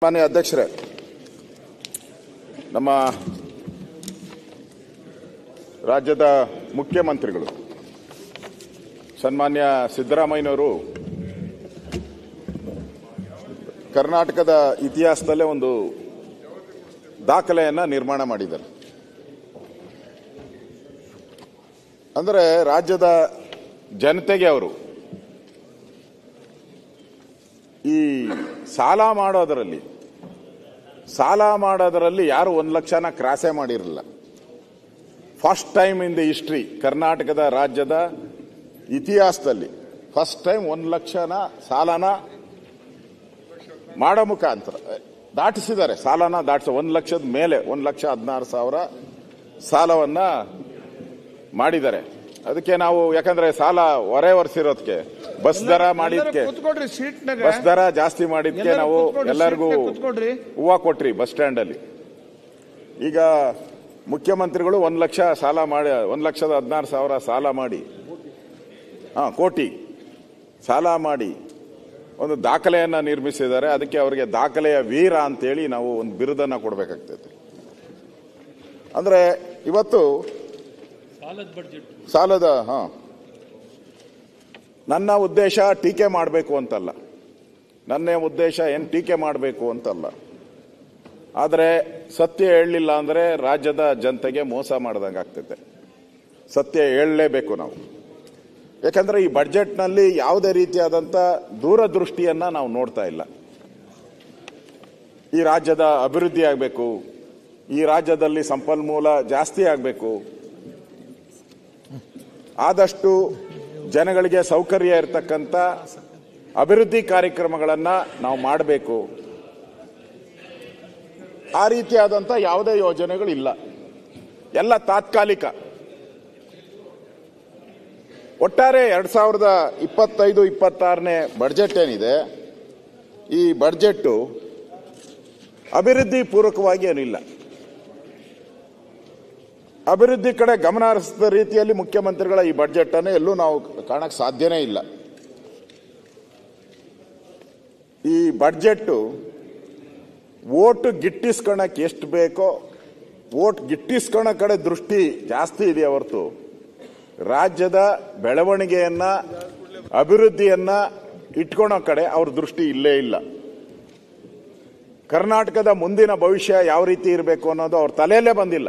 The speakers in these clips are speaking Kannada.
ಮಾನ್ಯ ಅಧ್ಯಕ್ಷರೇ, ನಮ್ಮ ರಾಜ್ಯದ ಮುಖ್ಯಮಂತ್ರಿಗಳು ಸನ್ಮಾನ್ಯ ಸಿದ್ದರಾಮಯ್ಯನವರು ಕರ್ನಾಟಕದ ಇತಿಹಾಸದಲ್ಲೇ ಒಂದು ದಾಖಲೆಯನ್ನ ನಿರ್ಮಾಣ ಮಾಡಿದ್ದಾರೆ. ಅಂದರೆ ರಾಜ್ಯದ ಜನತೆಗೆ ಅವರು ಈ ಸಾಲ ಮಾಡೋದರಲ್ಲಿ ಯಾರು 1 ಲಕ್ಷನ ಕ್ರಾಸೇ ಮಾಡಿರಲಿಲ್ಲ. First time in the history, ಕರ್ನಾಟಕದ ರಾಜ್ಯದ ಇತಿಹಾಸದಲ್ಲಿ ಫಸ್ಟ್ ಟೈಮ್ 1 ಲಕ್ಷನ ಸಾಲನ ಮಾಡೋ ಮುಖಾಂತರ ದಾಟಿಸಿದ್ದಾರೆ. ಸಾಲನ 1 ಲಕ್ಷದ ಮೇಲೆ 1,16,000 ಸಾಲವನ್ನ ಮಾಡಿದ್ದಾರೆ. ಅದಕ್ಕೆ ನಾವು ಯಾಕಂದ್ರೆ ಸಾಲ ಹೊರೆ ಹೊರಿಸಿರೋದಕ್ಕೆ ಬಸ್ ದರ ಮಾಡಿದ್ಕೆ, ಬಸ್ ದರ ಜಾಸ್ತಿ ಮಾಡಿದ್ಕೆ ನಾವು ಎಲ್ಲರಿಗೂ ಹೂವು ಕೊಟ್ರಿ ಬಸ್ ಸ್ಟ್ಯಾಂಡ್ ಅಲ್ಲಿ. ಈಗ ಮುಖ್ಯಮಂತ್ರಿಗಳು 1 ಲಕ್ಷ ಸಾಲ ಮಾಡಿ 1,16,000 ಸಾಲ ಮಾಡಿ ಕೋಟಿ ಸಾಲ ಮಾಡಿ ಒಂದು ದಾಖಲೆಯನ್ನ ನಿರ್ಮಿಸಿದ್ದಾರೆ. ಅದಕ್ಕೆ ಅವರಿಗೆ ದಾಖಲೆಯ ವೀರ ಅಂತೇಳಿ ನಾವು ಒಂದು ಬಿರುದನ್ನ ಕೊಡಬೇಕಾಗ್ತದೆ. ಅಂದ್ರೆ ಇವತ್ತು ಸಾಲದ ನನ್ನ ಉದ್ದೇಶ ಟೀಕೆ ಮಾಡಬೇಕು ಅಂತಲ್ಲ, ನನ್ನ ಉದ್ದೇಶ ಏನು ಟೀಕೆ ಮಾಡಬೇಕು ಅಂತಲ್ಲ. ಆದರೆ ಸತ್ಯ ಹೇಳಲಿಲ್ಲ ಅಂದ್ರೆ ರಾಜ್ಯದ ಜನತೆಗೆ ಮೋಸ ಮಾಡ್ದಂಗೆ ಆಗ್ತೈತೆ. ಸತ್ಯ ಹೇಳಲೇಬೇಕು ನಾವು. ಯಾಕಂದ್ರೆ ಈ ಬಜೆಟ್ನಲ್ಲಿ ಯಾವುದೇ ರೀತಿಯಾದಂಥ ದೂರದೃಷ್ಟಿಯನ್ನ ನಾವು ನೋಡ್ತಾ ಇಲ್ಲ. ಈ ರಾಜ್ಯದ ಅಭಿವೃದ್ಧಿ ಆಗಬೇಕು, ಈ ರಾಜ್ಯದಲ್ಲಿ ಸಂಪನ್ಮೂಲ ಜಾಸ್ತಿ ಆಗಬೇಕು, ಆದಷ್ಟು ಜನಗಳಿಗೆ ಸೌಕರ್ಯ ಇರತಕ್ಕಂಥ ಅಭಿವೃದ್ಧಿ ಕಾರ್ಯಕ್ರಮಗಳನ್ನ ನಾವು ಮಾಡಬೇಕು. ಆ ರೀತಿಯಾದಂಥ ಯಾವುದೇ ಯೋಜನೆಗಳಿಲ್ಲ, ಎಲ್ಲ ತಾತ್ಕಾಲಿಕ. ಒಟ್ಟಾರೆ 2025-26ನೇ ಬಜೆಟ್ ಏನಿದೆ, ಈ ಬಜೆಟ್ ಅಭಿವೃದ್ಧಿ ಪೂರ್ವಕವಾಗಿ ಏನಿಲ್ಲ. ಅಭಿವೃದ್ಧಿ ಕಡೆ ಗಮನ ಹರಿಸಿದ ರೀತಿಯಲ್ಲಿ ಮುಖ್ಯಮಂತ್ರಿಗಳ ಈ ಬಜೆಟ್ ಅನ್ನು ಎಲ್ಲೂ ನಾವು ಕಾಣಕ್ಕೆ ಸಾಧ್ಯನೇ ಇಲ್ಲ. ಈ ಬಜೆಟ್ ಓಟ್ ಗಿಟ್ಟಿಸ್ಕೊಳಕ್ಕೆ ಎಷ್ಟು ಬೇಕೋ ಓಟ್ ಗಿಟ್ಟಿಸ್ಕೊಳ ಕಡೆ ದೃಷ್ಟಿ ಜಾಸ್ತಿ ಇದೆ ಹೊರತು ರಾಜ್ಯದ ಬೆಳವಣಿಗೆಯನ್ನ ಅಭಿವೃದ್ಧಿಯನ್ನ ಇಟ್ಕೊಳೋ ಕಡೆ ಅವ್ರ ದೃಷ್ಟಿ ಇಲ್ಲೇ ಇಲ್ಲ. ಕರ್ನಾಟಕದ ಮುಂದಿನ ಭವಿಷ್ಯ ಯಾವ ರೀತಿ ಇರಬೇಕು ಅನ್ನೋದು ಅವ್ರ ತಲೆಯಲ್ಲೇ ಬಂದಿಲ್ಲ.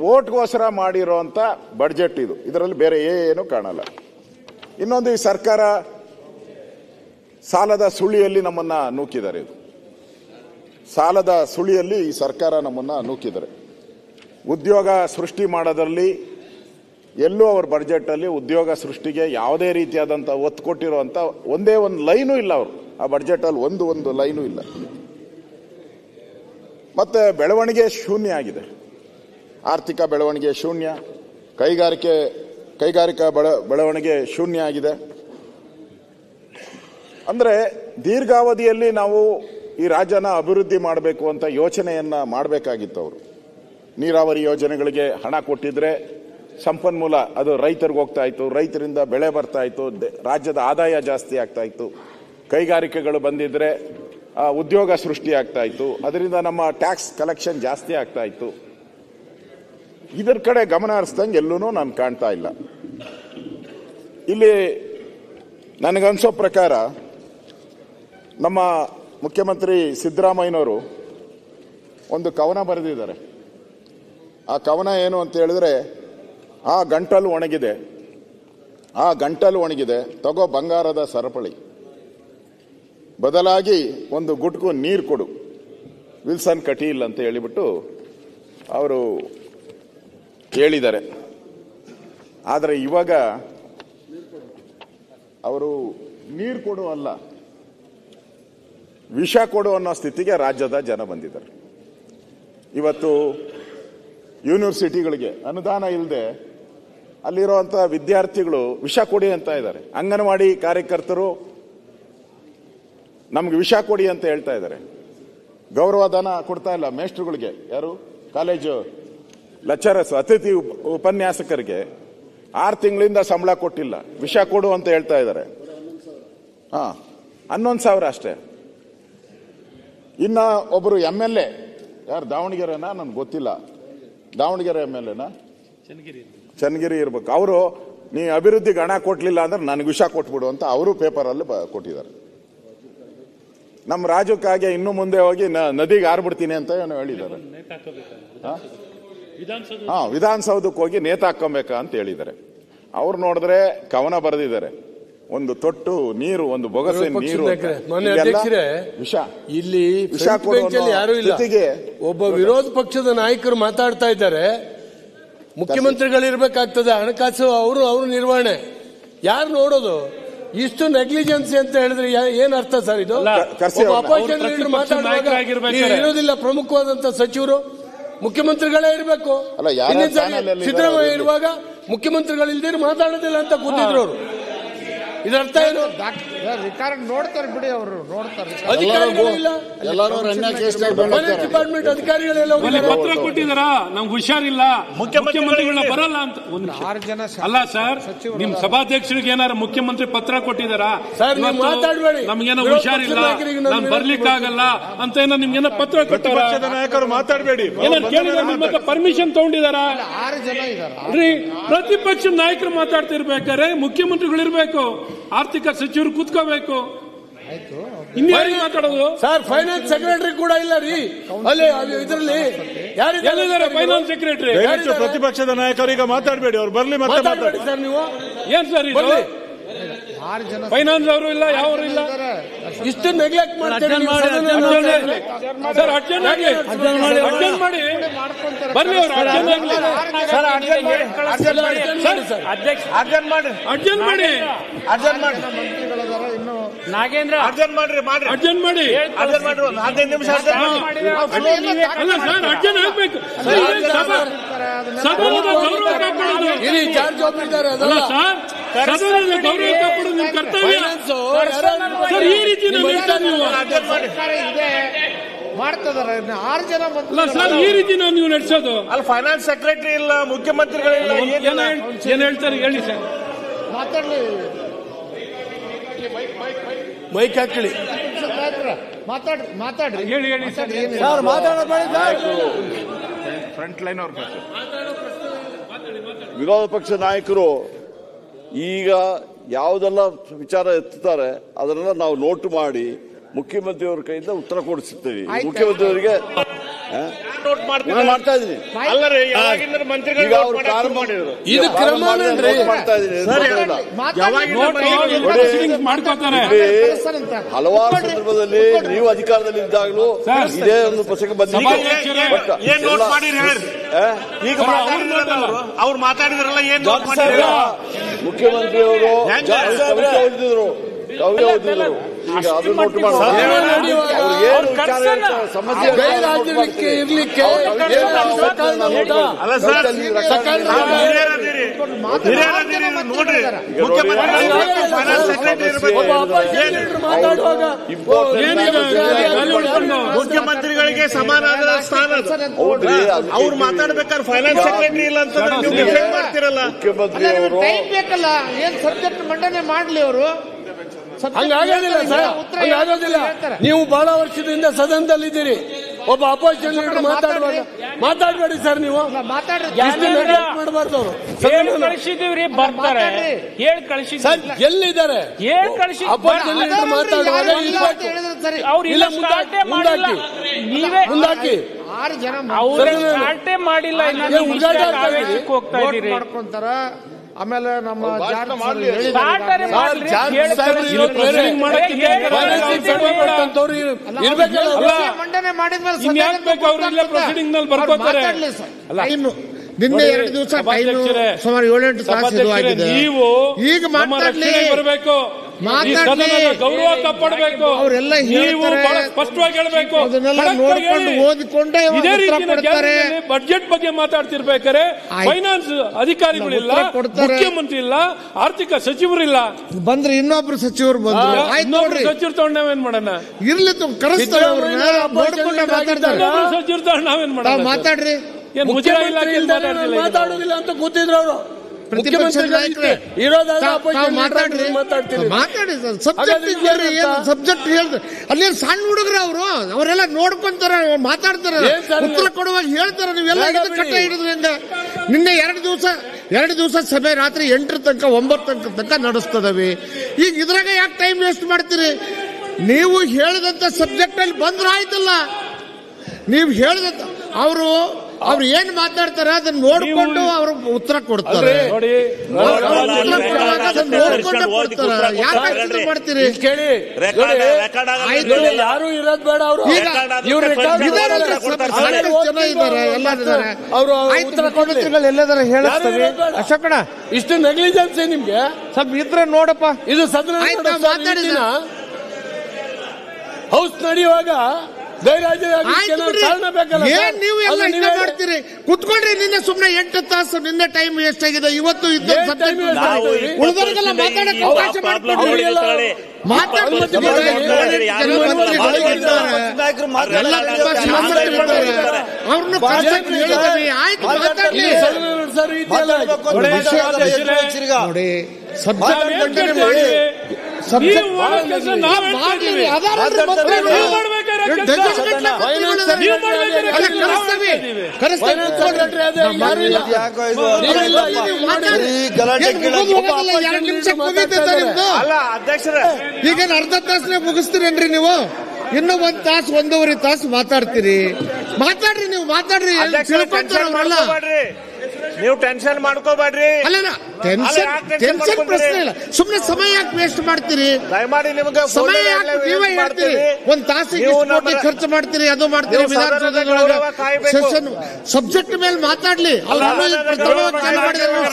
ಓಟ್ಗೋಸ್ಕರ ಮಾಡಿರೋಂಥ ಬಜೆಟ್ ಇದು. ಇದರಲ್ಲಿ ಬೇರೆ ಏನು ಕಾಣಲ್ಲ. ಇನ್ನೊಂದು, ಈ ಸರ್ಕಾರ ಸಾಲದ ಸುಳಿಯಲ್ಲಿ ನಮ್ಮನ್ನ ನೂಕಿದ್ದಾರೆ. ಇದು ಸಾಲದ ಸುಳಿಯಲ್ಲಿ ಈ ಸರ್ಕಾರ ನಮ್ಮನ್ನ ನೂಕಿದ್ದಾರೆ. ಉದ್ಯೋಗ ಸೃಷ್ಟಿ ಮಾಡೋದ್ರಲ್ಲಿ ಎಲ್ಲೂ ಅವ್ರ ಬಜೆಟ್ ಅಲ್ಲಿ ಉದ್ಯೋಗ ಸೃಷ್ಟಿಗೆ ಯಾವುದೇ ರೀತಿಯಾದಂಥ ಒತ್ತು ಕೊಟ್ಟಿರುವಂತ ಒಂದೇ ಒಂದು ಲೈನು ಇಲ್ಲ. ಅವರು ಆ ಬಜೆಟ್ ಅಲ್ಲಿ ಒಂದು ಲೈನು ಇಲ್ಲ. ಮತ್ತೆ ಬೆಳವಣಿಗೆ ಶೂನ್ಯ ಆಗಿದೆ. ಆರ್ಥಿಕ ಬೆಳವಣಿಗೆ ಶೂನ್ಯ, ಕೈಗಾರಿಕಾ ಬೆಳವಣಿಗೆ ಶೂನ್ಯ ಆಗಿದೆ. ಅಂದ್ರೆ ದೀರ್ಘಾವಧಿಯಲ್ಲಿ ನಾವು ಈ ರಾಜ್ಯನ ಅಭಿವೃದ್ಧಿ ಮಾಡಬೇಕು ಅಂತ ಯೋಚನೆಯನ್ನ ಮಾಡಬೇಕಾಗಿತ್ತು. ಅವರು ನೀರಾವರಿ ಯೋಜನೆಗಳಿಗೆ ಹಣ ಕೊಟ್ಟಿದ್ರೆ ಸಂಪನ್ಮೂಲ ಅದು ರೈತರಿಗೆ ಹೋಗ್ತಾ ಇತ್ತು, ರೈತರಿಂದ ಬೆಳೆ ಬರ್ತಾ ಇತ್ತು, ರಾಜ್ಯದ ಆದಾಯ ಜಾಸ್ತಿ ಆಗ್ತಾ ಇತ್ತು. ಕೈಗಾರಿಕೆಗಳು ಬಂದಿದ್ರೆ ಉದ್ಯೋಗ ಸೃಷ್ಟಿ ಆಗ್ತಾ ಇತ್ತು, ಅದರಿಂದ ನಮ್ಮ ಟ್ಯಾಕ್ಸ್ ಕಲೆಕ್ಷನ್ ಜಾಸ್ತಿ ಆಗ್ತಾ ಇತ್ತು. ಇದರ ಕಡೆ ಗಮನ ಹರಿಸ್ದಂಗೆ ಎಲ್ಲೂ ನಾನು ಕಾಣ್ತಾ ಇಲ್ಲ. ಇಲ್ಲಿ ನನಗನ್ಸೋ ಪ್ರಕಾರ ನಮ್ಮ ಮುಖ್ಯಮಂತ್ರಿ ಸಿದ್ದರಾಮಯ್ಯನವರು ಒಂದು ಕವನ ಬರೆದಿದ್ದಾರೆ. ಆ ಕವನ ಏನು ಅಂತ ಹೇಳಿದ್ರೆ, ಆ ಗಂಟಲು ಒಣಗಿದೆ ತಗೋ ಬಂಗಾರದ ಸರಪಳಿ, ಬದಲಾಗಿ ಒಂದು ಗುಟ್ಕು ನೀರು ಕೊಡು, ವಿಲ್ಸನ್ ಕಟೀಲ್ ಅಂತ ಹೇಳಿಬಿಟ್ಟು ಅವರು ಹೇಳಿದ್ದಾರೆ. ಆದರೆ ಇವಾಗ ಅವರು ನೀರು ಕೊಡು ಅಲ್ಲ, ವಿಷ ಕೊಡು ಅನ್ನೋ ಸ್ಥಿತಿಗೆ ರಾಜ್ಯದ ಜನ ಬಂದಿದ್ದಾರೆ. ಇವತ್ತು ಯೂನಿವರ್ಸಿಟಿಗಳಿಗೆ ಅನುದಾನ ಇಲ್ಲದೆ ಅಲ್ಲಿರುವಂತ ವಿದ್ಯಾರ್ಥಿಗಳು ವಿಷ ಕೊಡಿ ಅಂತ ಇದ್ದಾರೆ. ಅಂಗನವಾಡಿ ಕಾರ್ಯಕರ್ತರು ನಮ್ಗೆ ವಿಷ ಕೊಡಿ ಅಂತ ಹೇಳ್ತಾ ಇದ್ದಾರೆ. ಗೌರವಧನ ಕೊಡ್ತಾ ಇಲ್ಲ ಮೇಸ್ಟ್ರುಗಳಿಗೆ, ಯಾರು ಕಾಲೇಜು ಲೆಕ್ಚರರ್ಸ್, ಅತಿಥಿ ಉಪನ್ಯಾಸಕರಿಗೆ 6 ತಿಂಗಳಿಂದ ಸಂಬಳ ಕೊಟ್ಟಿಲ್ಲ, ವಿಷ ಕೊಡು ಅಂತ ಹೇಳ್ತಾ ಇದ್ದಾರೆ. 11,000 ಅಷ್ಟೇ. ಇನ್ನ ಒಬ್ಬರು MLA ಯಾರು ದಾವಣಗೆರೆನಾ ನನ್ಗೆ ಗೊತ್ತಿಲ್ಲ, ದಾವಣಗೆರೆ MLAನಾ ಚನ್ನಗಿರಿ ಇರ್ಬೇಕು. ಅವರು ನೀ ಅಭಿವೃದ್ಧಿಗೆ ಹಣ ಕೊಟ್ಲಿಲ್ಲ ಅಂದ್ರೆ ನನಗೆ ವಿಷ ಕೊಟ್ಬಿಡು ಅಂತ ಅವರು ಪೇಪರಲ್ಲಿ ಕೊಟ್ಟಿದ್ದಾರೆ. ನಮ್ಮ ರಾಜ್ಯಕ್ಕಾಗಿ ಇನ್ನು ಮುಂದೆ ಹೋಗಿ ನದಿಗೆ ಆರ್ಬಿಡ್ತೀನಿ ಅಂತ ಏನೋ ಹೇಳಿದ್ದಾರೆ. ವಿಧಾನಸೌಧಕ್ಕೆ ಹೋಗಿ ನೇತಾಕೊಂಬೇಕಾ ಅಂತ ಹೇಳಿದ್ದಾರೆ. ಅವ್ರು ನೋಡಿದ್ರೆ ಕವನ ಬರೆದಿದ್ದಾರೆ, ಒಂದು ತೊಟ್ಟು ನೀರು, ಒಂದು ಬೊಗಸೆ ನೀರು, ವಿಷ. ಇಲ್ಲಿ ಯಾರು ಇಲ್ಲ. ಒಬ್ಬ ವಿರೋಧ ಪಕ್ಷದ ನಾಯಕರು ಮಾತಾಡ್ತಾ ಇದ್ದಾರೆ, ಮುಖ್ಯಮಂತ್ರಿಗಳಿರ್ಬೇಕಾಗ್ತದೆ ಹಣಕಾಸು ಅವರು ನಿರ್ವಹಣೆ. ಯಾರು ನೋಡೋದು? ಇಷ್ಟು ನೆಗ್ಲಿಜೆನ್ಸಿ ಅಂತ ಹೇಳಿದ್ರೆ ಏನ್ ಅರ್ಥ ಸರ್? ಇದು ಅಪೋಸಿಷನ್ ಲೀಡರ್ ಮಾತಾಡುವಾಗ ಇರೋದಿಲ್ಲ, ಪ್ರಮುಖವಾದಂತ ಸಚಿವರು ಮುಖ್ಯಮಂತ್ರಿಗಳೇ ಇರಬೇಕು. ಸಿದ್ದರಾಮಯ್ಯ ಇರುವಾಗ ಮುಖ್ಯಮಂತ್ರಿಗಳಿಲ್ದಿರು ಮಾತಾಡೋದಿಲ್ಲ ಅಂತ ಕೂತಿದ್ರು ಅವರು. ಇದರ್ಥ ಏನು? ನೋಡ್ತಾರೆ ಬಿಡಿ, ಅವರು ನೋಡ್ತಾರೆ. ಅಧಿಕಾರಿಗಳಿಲ್ಲ, ಡಿಪಾರ್ಟ್ಮೆಂಟ್ ಅಧಿಕಾರಿಗಳೆಲ್ಲ ಪತ್ರ ಕೊಟ್ಟಿದಾರ, ನಮ್ಗೆ ಹುಷಾರಿಲ್ಲ, ಮುಖ್ಯಮಂತ್ರಿಗಳನ್ನ ಬರಲ್ಲ ಅಂತ. ಅಲ್ಲ ಸರ್, ನಿಮ್ ಸಭಾಧ್ಯಕ್ಷರಿಗೆ ಏನಾರು ಮುಖ್ಯಮಂತ್ರಿ ಪತ್ರ ಕೊಟ್ಟಿದಾರ? ಮಾತಾಡ್ಬೇಡಿ, ನಮ್ಗೇನೋ ಹುಷಾರಿಲ್ಲ, ನಾನ್ ಬರ್ಲಿಕ್ಕಾಗಲ್ಲ ಅಂತ ಏನೋ ನಿಮ್ಗೇನೋ ಪತ್ರ ಕೊಟ್ಟಾರ? ನಾಯಕರು ಮಾತಾಡ್ಬೇಡಿ, ಏನಾರು ಕೇಳಿದ್ರೆ ನಿಮ್ಮ ಪರ್ಮಿಷನ್ ತಗೊಂಡಿದಾರ? ಪ್ರತಿಪಕ್ಷ ನಾಯಕರು ಮಾತಾಡ್ತಿರ್ಬೇಕಾದ್ರೆ ಮುಖ್ಯಮಂತ್ರಿಗಳು ಇರ್ಬೇಕು, ಆರ್ಥಿಕ ಸಚಿವರು ಕೂತ್ಕೋಬೇಕು. ಇನ್ಯಾರಿಗೆ ಮಾತಾಡೋದು ಸರ್? ಫೈನಾನ್ಸ್ ಸೆಕ್ರೆಟರಿ ಕೂಡ ಇಲ್ಲ ರೀ ಅಲ್ಲಿ ಇದರಲ್ಲಿ. ಯಾರಿದ್ದಾರೆ ಫೈನಾನ್ಸ್ ಸೆಕ್ರೆಟರಿ? ಪ್ರತಿಪಕ್ಷದ ನಾಯಕರು ಈಗ ಮಾತಾಡಬೇಡಿ, ಅವ್ರು ಬರ್ಲಿ ಮತ್ತೆ ಮಾತಾಡಿ ಸರ್. ನೀವು ಏನ್ ಸರ್ ಇದು? ಫೈನಾನ್ಸ್ ಅವರು ಇಲ್ಲ, ಯಾರು ಇಲ್ಲ. ಇಷ್ಟು ನೆಗ್ಲೆಕ್ಟ್ ಮಾಡ್ತಾರೆ ಸರ್. ಅರ್ಜೆಂಟ್ ಮಾಡಿ ಬರ್ಲಿ, ಅವ್ರು ಅರ್ಜೆಂಟ್ ಮಾಡಿ ನಾಗೇಂದ್ರ ಅರ್ಜೆಂಟ್ ಮಾಡಿ. ಅಲ್ಲ ಸರ್, ಅರ್ಜೆಂಟ್ ಆಗ್ಬೇಕು. ಸದನದ ಗೌರವ ಕಾಪಾಡೋದು ಅಲ್ಲ ಸರ್, ಸದನದ ಗೌರವ ಕಾಪಾಡೋದು ನಿಮ್ ಕರ್ತವ್ಯ ಸರ್. ಈ ರೀತಿ ಮಾಡ್ತಿದ್ದಾರೆ 6 ಜನ ಅಲ್ಲ ಸರ್, ಈ ರೀತಿ ನೀವು ನಡೆಸೋದು. ಅಲ್ಲಿ ಫೈನಾನ್ಸ್ ಸೆಕ್ರೆಟರಿ ಇಲ್ಲ, ಮುಖ್ಯಮಂತ್ರಿಗಳಿಲ್ಲ, ಏನ್ ಹೇಳ್ತಾರೆ ಹೇಳಿ ಸರ್? ಮಾತಾಡ್ಲಿ, ಮೈಕ್ ಹಾಕಲಿ, ಮಾತಾಡ್ರಿ ಹೇಳಿ ಸರ್. ಫ್ರಂಟ್ ಲೈನ್ ಅವ್ರ ವಿರೋಧ ಪಕ್ಷ ನಾಯಕರು ಈಗ ಯಾವುದೆಲ್ಲ ವಿಚಾರ ಎತ್ತುತ್ತಾರೆ ಅದನ್ನೆಲ್ಲ ನಾವು ನೋಟ್ ಮಾಡಿ ಮುಖ್ಯಮಂತ್ರಿಯವರ ಕೈಯಿಂದ ಉತ್ತರ ಕೊಡಿಸುತ್ತೇವೆ. ಮುಖ್ಯಮಂತ್ರಿಯವರಿಗೆ ಮಾಡ್ತಾ ಇದ್ದೀನಿ. ಈಗ ಅವರು ಪ್ರಾರಂಭ ಮಾಡಿದ್ರು, ಮಾಡ್ತಾ ಇದ್ದೀನಿ. ಹಲವಾರು ಸಂದರ್ಭದಲ್ಲಿ ನೀವು ಅಧಿಕಾರದಲ್ಲಿ ಇದ್ದಾಗಲೂ ಇದೇ ಒಂದು ಪ್ರಸಂಗ ಬಂದಿದೆ. ಅವ್ರು ಮಾತಾಡಿದ್ರಲ್ಲ, ಏನ್ ಮುಖ್ಯಮಂತ್ರಿಯವರು ಓದಿದ್ರು, ಕವಿತೆ ಓದಿದ್ರು. ಈಗ ಅದು ನೋಟ್ ಮಾಡಿ ಏನು ವಿಚಾರ ಸಮಸ್ಯೆ ಇರ್ಲಿಕ್ಕೆ ಮುಖ್ಯಮಂತ್ರಿಗಳಿಗೆ ಸಮಾನವಾದ ಸ್ಥಾನ. ಅವ್ರು ಮಾತಾಡ್ಬೇಕಾದ್ರೆ ಫೈನಾನ್ಸ್ ಸೆಕ್ರೆಟರಿ ಇಲ್ಲ ಅಂತ ಮಾಡ್ತಿರಲ್ಲ. ಮುಖ್ಯಮಂತ್ರಿಯವರು ಟೈಮ್ ಬೇಕಲ್ಲ, ಏನ್ ಸಬ್ಜೆಕ್ಟ್ ಮಂಡನೆ ಮಾಡ್ಲಿ ಅವರು. ಹಂಗಾಗೋದಿಲ್ಲ ಸರ್, ಹಂಗಾಗೋದಿಲ್ಲ. ನೀವು ಬಹಳ ವರ್ಷದಿಂದ ಸದನದಲ್ಲಿದ್ದೀರಿ. ಒಬ್ಬ ಅಪೋಸಿಷನ್ ಲೀಡರ್ ಮಾತಾಡಬೇಡಿ ಸರ್. ನೀವು ಮಾಡಬಾರ್ದು. ಕಳಿಸಿದೀವ್ರಿ, ಬರ್ತಾರೆ, ಹೇಳಿ ಕಳಿಸಿ. ಎಲ್ಲಿದ್ದಾರೆ? ಅಪೋಸಿಷನ್ ಲೀಡರ್ ಮಾತಾಡುವಾಗ ಮುಂದಾಕಿ. 6 ಜನ ಸ್ಟಾರ್ಟೇ ಮಾಡಿಲ್ಲ, ಹೋಗ್ತಾ ಇದ್ದೀರಿ. ಮಾಡ್ಕೊಂತಾರ. ಆಮೇಲೆ ನಮ್ಮ ಮಂಡನೆ ಮಾಡಿದ್ಮೇಲೆ ನಿನ್ನೆ 2 ದಿವಸ ಸುಮಾರು 7-8 ತಾಸು ಆಗಿದೆ. ಈಗ ಮಾತಾಡ್ಲಿ, ಗೌರವ ಕಾಪಾಡಬೇಕು. ಅವರೆಲ್ಲ ಸ್ಪಷ್ಟವಾಗಿ ಹೇಳಬೇಕು. ನೋಡಿಕೊಂಡು ಓದಿಕೊಂಡೇ ಬಡ್ಜೆಟ್ ಬಗ್ಗೆ ಮಾತಾಡ್ತಿರ್ಬೇಕಾರೆ ಫೈನಾನ್ಸ್ ಅಧಿಕಾರಿಗಳಿಲ್ಲ, ಮುಖ್ಯಮಂತ್ರಿ ಇಲ್ಲ, ಆರ್ಥಿಕ ಸಚಿವರಿಲ್ಲ. ಬಂದ್ರೆ ಇನ್ನೊಬ್ರು ಸಚಿವರು ಬಂದ್ರು, ಇನ್ನೊಬ್ರು ಸಚಿವರು ತಗೊಂಡು ನಾವೇನ್ ಮಾಡೋಣ? ಇರ್ಲಿ, ಕರೆಸ್ತಾರೆ ಸಚಿವರು ತಗೊಂಡು ನಾವೇನ್ ಮಾಡೋಣ? ಮಾತಾಡ್ರಿ. ಮಾತಾಡೋದಿಲ್ಲ ಅಂತ ಕೂತಿದ್ರು ಅವರು. ಪ್ರತಿಪಕ್ಷ ನಾಯಕರೇ ಮಾತಾಡ್ರಿ ಸಬ್ಜೆಕ್ಟ್ ಹೇಳ್ತಾರೆ. ಅಲ್ಲಿ ಸಣ್ಣ ಹುಡುಗರು ಅವರೆಲ್ಲ ನೋಡ್ಕೊಂತಾರೆ, ಮಾತಾಡ್ತಾರೆ, ಉತ್ತರ ಕೊಡುವಾಗ ಹೇಳ್ತಾರೆ. ನೀವೆಲ್ಲ ಕಟ್ಟ ಹಿಡಿದ್ರಿ ಹಂಗ. ನಿನ್ನೆ ಎರಡು ದಿವಸ ಸಭೆ ರಾತ್ರಿ 8 ತನಕ 9 ತನಕ ನಡೆಸ್ತದವಿ. ಈಗ ಇದ್ರಾಗ ಯಾಕೆ ಟೈಮ್ ವೇಸ್ಟ್ ಮಾಡ್ತೀರಿ? ನೀವು ಹೇಳಿದಂತ ಸಬ್ಜೆಕ್ಟ್ ಅಲ್ಲಿ ಬಂದ್ರೆ ಆಯ್ತಲ್ಲ. ನೀವು ಹೇಳಿದಂತ ಅವ್ರು ಏನ್ ಮಾತಾಡ್ತಾರೆ ಅದನ್ನ ನೋಡ್ಕೊಂಡು ಅವ್ರು ಉತ್ತರ ಕೊಡ್ತಾರೆ. ಯಾಕೆ ಮಾಡ್ತೀರಿ? ಯಾರು ಇರೋದ್ ಬೇಡ. ಅವರು ಜನ ಇದ್ದಾರೆ, ಎಲ್ಲ ಇದ್ದಾರೆ. ಎಲ್ಲದಾರ ಹೇಳ್ತಾರೆ. ಅಶೋಕಣ, ಇಷ್ಟು ನೆಗ್ಲಿಜೆನ್ಸ್ ನಿಮ್ಗೆ ಸ್ವಲ್ಪ ಇದ್ರೆ ನೋಡಪ್ಪ. ಇದು ಸದನ ಹೌಸ್ ನಡೆಯುವಾಗ ನೀವು ಎಲ್ಲ ಇಷ್ಟ ಮಾಡ್ತೀರಿ. ಕುತ್ಕೊಳ್ರಿ. ನಿನ್ನೆ ಸುಮ್ನೆ 8 ತಾಸು ನಿನ್ನೆ ಟೈಮ್ ವೇಸ್ಟ್ ಆಗಿದೆ. ಇವತ್ತು ಉಳಿದವರಿಗೆಲ್ಲ ಮಾತಾಡಕ್ಕೆ ಅವಕಾಶ ಮಾಡ್ಕೊಡ್ರಿ. ಅವ್ರನ್ನ ಆಯ್ತು ಮಾತಾಡ್ಲಿ. ನೋಡಿ ಸಬ್ಜೆಕ್ಟ್ ಮಂಡನೆ ಮಾಡಿ. ಈಗ ಅರ್ಧ ತಾಸನೇ ಮುಗಿಸ್ತೀರೇನ್ರಿ ನೀವು? ಇನ್ನೂ 1 ತಾಸು 1.5 ತಾಸು ಮಾತಾಡ್ತೀರಿ. ಮಾತಾಡ್ರಿ, ನೀವು ಮಾತಾಡ್ರಿ. ತಿಳ್ಕೊಂತಾರಲ್ಲ, ನೀವು ಟೆನ್ಷನ್ ಮಾಡ್ಕೋಬೇಡ್ರಿ. ಅಲ್ಲ ಟೆನ್ಷನ್ ಪ್ರಶ್ನೆ ಇಲ್ಲ. ಸುಮ್ನೆ ಸಮಯ ಯಾಕೆ ವೇಸ್ಟ್ ಮಾಡ್ತೀರಿ? ದಯಮಾಡಿ ನಿಮಗೆ ಸಮಯ ಯಾಕೆ ನೀವೇ ಹೇಳ್ತೀರಿ? 1 ತಾಸಿಗೆ ಖರ್ಚು ಮಾಡ್ತೀರಿ, ಅದು ಮಾಡ್ತೀರಿ. ವಿಧಾನಸೌಧದೊಳಗೆ ಸೆಷನ್ ಸಬ್ಜೆಕ್ಟ್ ಮೇಲೆ ಮಾತಾಡ್ಲಿ.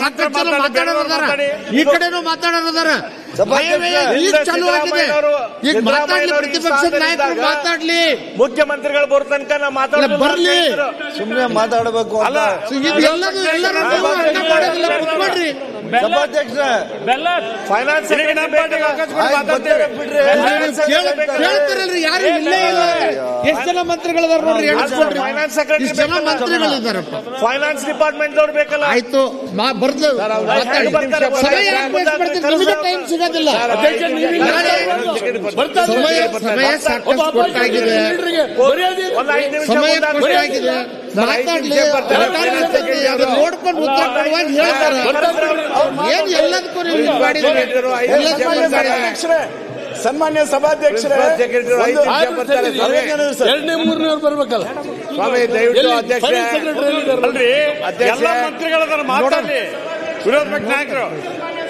ಸಾಕಷ್ಟು ಜನ ಮಾತಾಡೋದಾರ, ಈ ಕಡೆನೂ ಮಾತಾಡೋದಾರ. ಈಗ ಚಾಲು ಆಗಿದೆ. ಈಗ ಮಾತಾಡ್ಲಿ, ಪ್ರತಿಪಕ್ಷದ ನಾಯಕರು ಮಾತಾಡ್ಲಿ. ಮುಖ್ಯಮಂತ್ರಿಗಳು ಬರೋ ತನಕ ನಾವು ಮಾತಾಡ ಬರ್ಲಿ. ಸುಮ್ಮನೆ ಮಾತಾಡಬೇಕು ಅಲ್ಲ. ಎಲ್ಲರೂ ಕುತ್ಕೊಡ್ರಿ. ಫೈನಾನ್ಸ್ ಕೇಳ್ತಾರಲ್ರಿ, ಯಾರು ಇಲ್ಲೇ ಇಲ್ಲ. ಎಷ್ಟು ಜನ ಮಂತ್ರಿಗಳಿದಾರ ನೋಡ್ರಿ, ಎಣಿಸ್ಕೊಡ್ರಿ. ಇಷ್ಟು ಜನ ಮಂತ್ರಿಗಳಿದಾರಪ್ಪ. ಫೈನಾನ್ಸ್ ಡಿಪಾರ್ಟ್ಮೆಂಟ್ ಅವ್ರು ಬೇಕಲ್ಲ. ಆಯ್ತು, ಬರ್ದು ನಿಮಗೆ ಟೈಮ್ ಸಿಗೋದಿಲ್ಲ. ಸಮಯ ಸಾಕಷ್ಟು ಕೊಟ್ಟಾಗಿದೆ. ಸಮಯ ಕೊಟ್ಟಾಗಿದೆ. ಮಾತಾಡ್ಲಿ, ನೋಡ್ಕೊಂಡು ಉತ್ತರ ಕೊಡುವಾಗ ಹೇಳ್ತಾರೆ. ಏನ್ ಎಲ್ಲದಕ್ಕೂ ನೀವು ಮಾಡಿದ್ರೆ ಸನ್ಮಾನ್ಯ ಸಭಾಧ್ಯಕ್ಷರೇ, 2ನೇ 3ನೇ ಬರ್ಬೇಕಲ್ಲ ಸ್ವಾಮಿ, ದಯವಿಟ್ಟು ಅಧ್ಯಕ್ಷರೇ ಎಲ್ಲ ಮಂತ್ರಿಗಳ ಮಾತಾಡ್ಲಿ. ವಿರೋಧ ಪಕ್ಷ ನಾಯಕರು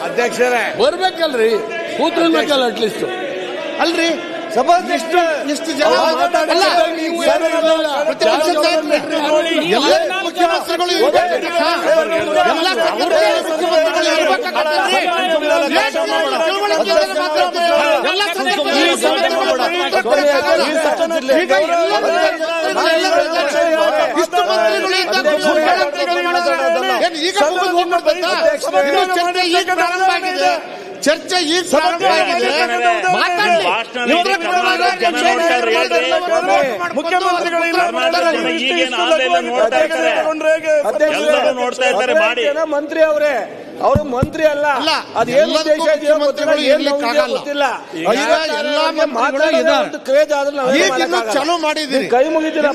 ಅಧ್ಯಕ್ಷರೇ ಬರ್ಬೇಕಲ್ರಿ, ಕೂತ್ಕೊಳ್ಬೇಕಲ್ಲ ಅಟ್ಲೀಸ್ಟ್. ಅಲ್ರಿ ಸಭಾಧ್ಯಕ್ಷ ಇಷ್ಟು ಜನ ಎಲ್ಲ ಮುಖ್ಯಮಂತ್ರಿಗಳು ಚರ್ಚೆ ಈಗ ಪ್ರಾರಂಭ ಆಗಿದೆ. ಮಂತ್ರಿ ಅವರೇ, ಅವರು ಮಂತ್ರಿ ಅಲ್ಲ. ಅದೇನು ಗೊತ್ತಿಲ್ಲ. ಈಗ ಎಲ್ಲಾ ಮಂತ್ರಿಗಳು ಚಾಲೂ ಮಾಡಿದ್ದೀರಿ, ಕೈ ಮುಗಿದಿರ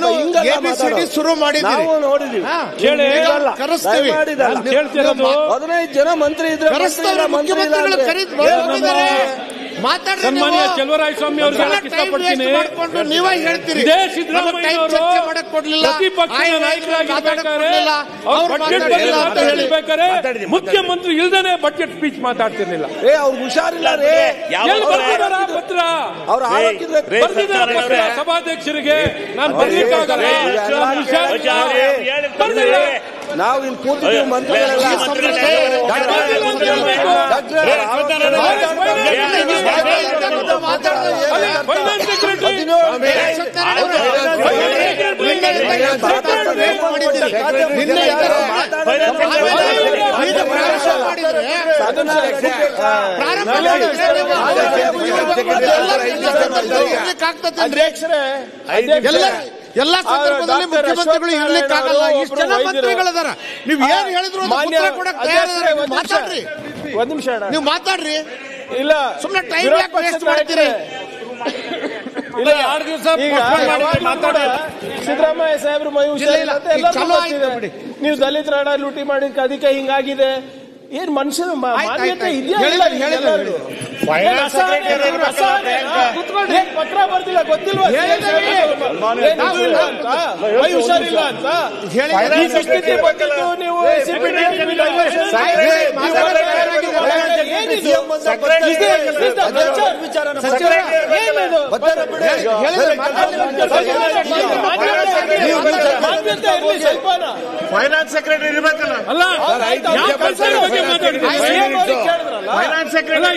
ABCD ಶುರು ಮಾಡಿದ್ದೀರಿ. ನೋಡಿದ್ವಿ, ಕರೆಸ್ತೀವಿ. 15 ಜನ ಮಂತ್ರಿ ಇದ್ರೆ ಮುಖ್ಯಮಂತ್ರಿಗಳು ಸನ್ಮಾನ್ಯ ಚೆಲುವರಾಯಸ್ವಾಮಿ ಅವರಿಗೆ ಇಷ್ಟಪಡ್ತೀನಿ. ನೀವೇ ಹೇಳ್ತೀರಿ ಮುಖ್ಯಮಂತ್ರಿ ಇಲ್ದೇನೆ ಬಜೆಟ್ ಸ್ಪೀಚ್ ಮಾತಾಡ್ತಿರ್ಲಿಲ್ಲ. ಅವ್ರು ಹುಷಾರಿಲ್ಲ ರೀ. ಪತ್ರ ಬರ್ದಿದ್ದಾರೆ ಸಭಾಧ್ಯಕ್ಷರಿಗೆ. ನಾನು ಬರ್ಲಿಕ್ಕಾಗಲ್ಲ. ನಾವು ಇಲ್ಲಿ ಕೂತಿದ್ದೀವಿ, ಮಂತ್ರಿಗಳೆಲ್ಲ ಎಲ್ಲಾ ಸಂದರ್ಭದಲ್ಲಿ ಮುಖ್ಯಮಂತ್ರಿಗಳು ಇರ್ಲಿಕ್ಕಾಗಲ್ಲ. ಇಷ್ಟು ಜನ ಮಂತ್ರಿಗಳಿದಾರ, ನೀವ್ ಏನ್ ಹೇಳಿದ್ರು ಮಾತಾಡ್ರಿ. ಒಂದ್ ನಿಮಿಷ ನೀವು ಮಾತಾಡ್ರಿ, ಇಲ್ಲ ಸುಮ್ಮನೆ ಟೈಮ್ ಯಾಕೆ ವೇಸ್ಟ್ ಮಾಡ್ತೀರಿ? ಇಲ್ಲ 2 ದಿವಸ ಸಿದ್ದರಾಮಯ್ಯ ಸಾಹೇಬ್ರು ಮೈ ಹುಷಾರಿಲ್ಲ ಅಂತ ಎಲ್ಲರೂ ಗೊತ್ತಿದೆ. ನೀವು ದಲಿತರ ಹಣ ಲೂಟಿ ಮಾಡಿದ ಅದಕ್ಕೆ ಹಿಂಗಾಗಿದೆ. ಏನ್ ಮನುಷ್ಯನ ಮಾನ್ಯತೆ ಇದೆಯಾ? ಪತ್ರ ಬರ್ತಿಲ್ಲ, ಗೊತ್ತಿಲ್ವಾ ಮೈ ಹುಷಾರಿಲ್ಲ ಅಂತ ಸ್ಥಿತಿ ಬಂದಿದ್ದು ನೀವು ಫೈನಾನ್ಸ್ ಸೆಕ್ರೆಟರಿ ಇರ್ಬೇಕಲ್ಲ. ಅಲ್ಲ ಫೈನಾನ್ಸ್ ಸೆಕ್ರೆಟರಿ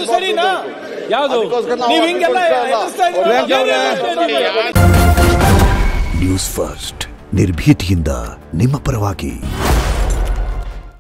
ಸರಿನಾ? ಯಾವುದು ನೀವು ಹಿಂಗೆಲ್ಲ ನ್ಯೂಸ್ ಫಸ್ಟ್ ನಿರ್ಭೀತಿಯಿಂದ ನಿಮ್ಮ ಪರವಾಗಿ.